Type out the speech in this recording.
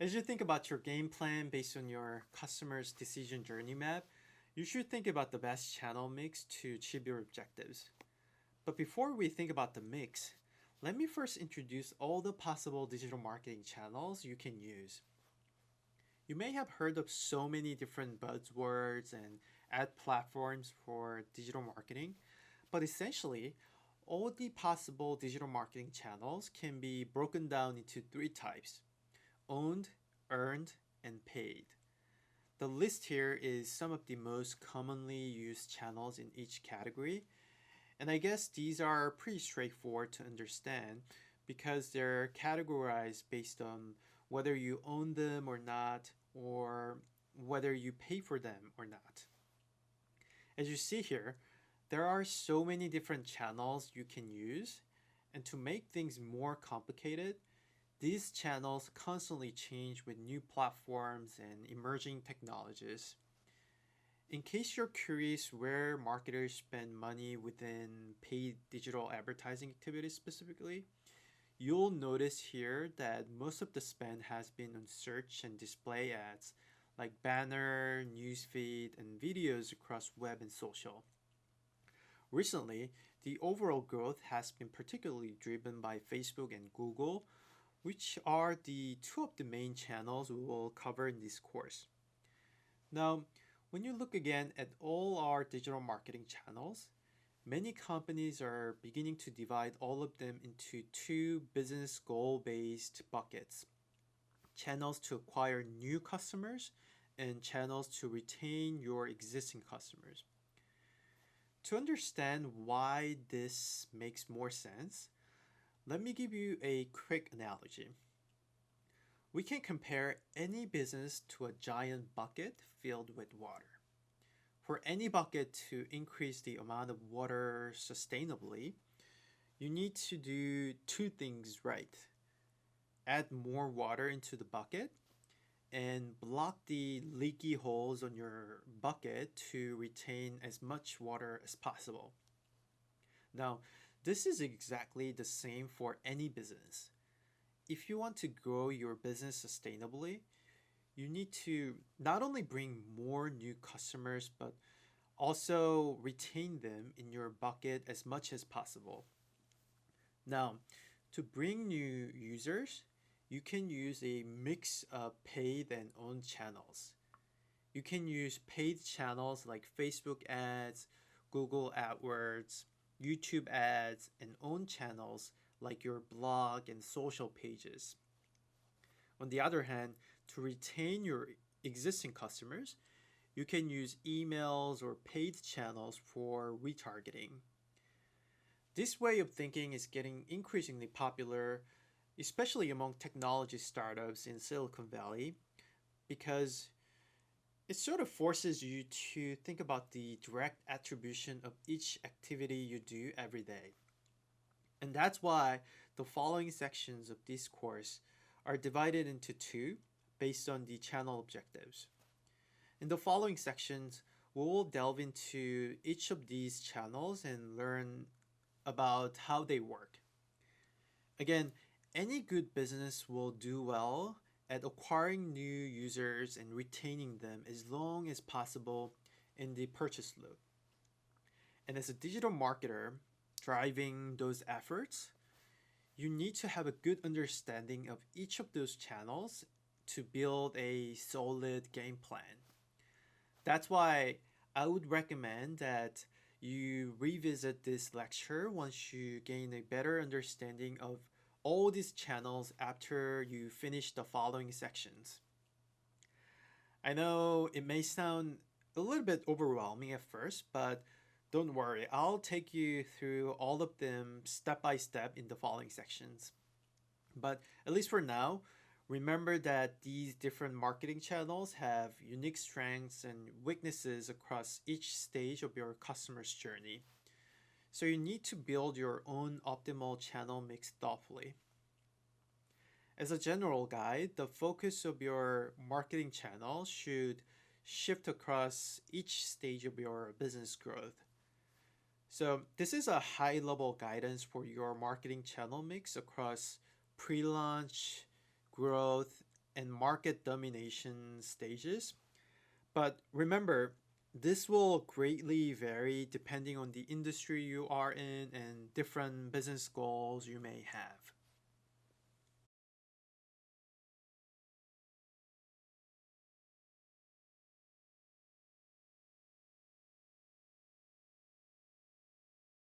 As you think about your game plan based on your customer's decision journey map, you should think about the best channel mix to achieve your objectives. But before we think about the mix, let me first introduce all the possible digital marketing channels you can use. You may have heard of so many different buzzwords and ad platforms for digital marketing, but essentially, all the possible digital marketing channels can be broken down into three types: owned, earned, and paid. The list here is some of the most commonly used channels in each category, and I guess these are pretty straightforward to understand because they're categorized based on whether you own them or not, or whether you pay for them or not. As you see here, there are so many different channels you can use, and to make things more complicated, these channels constantly change with new platforms and emerging technologies. In case you're curious where marketers spend money within paid digital advertising activities specifically, you'll notice here that most of the spend has been on search and display ads like banner, newsfeed, and videos across web and social. Recently, the overall growth has been particularly driven by Facebook and Google, which are the two of the main channels we will cover in this course. Now, when you look again at all our digital marketing channels, many companies are beginning to divide all of them into two business goal based buckets: channels to acquire new customers and channels to retain your existing customers. To understand why this makes more sense, let me give you a quick analogy. We can compare any business to a giant bucket filled with water. For any bucket to increase the amount of water sustainably, you need to do two things right: add more water into the bucket and block the leaky holes on your bucket to retain as much water as possible. Now, this is exactly the same for any business. If you want to grow your business sustainably, you need to not only bring more new customers, but also retain them in your bucket as much as possible. Now, to bring new users, you can use a mix of paid and owned channels. You can use paid channels like Facebook ads, Google AdWords, YouTube ads, and owned channels like your blog and social pages. On the other hand, to retain your existing customers, you can use emails or paid channels for retargeting. This way of thinking is getting increasingly popular, especially among technology startups in Silicon Valley, because it sort of forces you to think about the direct attribution of each activity you do every day. And that's why the following sections of this course are divided into two based on the channel objectives. In the following sections, we will delve into each of these channels and learn about how they work. Again, any good business will do well at acquiring new users and retaining them as long as possible in the purchase loop. And as a digital marketer driving those efforts, you need to have a good understanding of each of those channels to build a solid game plan. That's why I would recommend that you revisit this lecture once you gain a better understanding of all these channels after you finish the following sections. I know it may sound a little bit overwhelming at first, but don't worry, I'll take you through all of them step by step in the following sections. But at least for now, remember that these different marketing channels have unique strengths and weaknesses across each stage of your customer's journey. So you need to build your own optimal channel mix thoughtfully. As a general guide, the focus of your marketing channel should shift across each stage of your business growth. So this is a high-level guidance for your marketing channel mix across pre-launch, growth, and market domination stages. But remember, this will greatly vary depending on the industry you are in and different business goals you may have.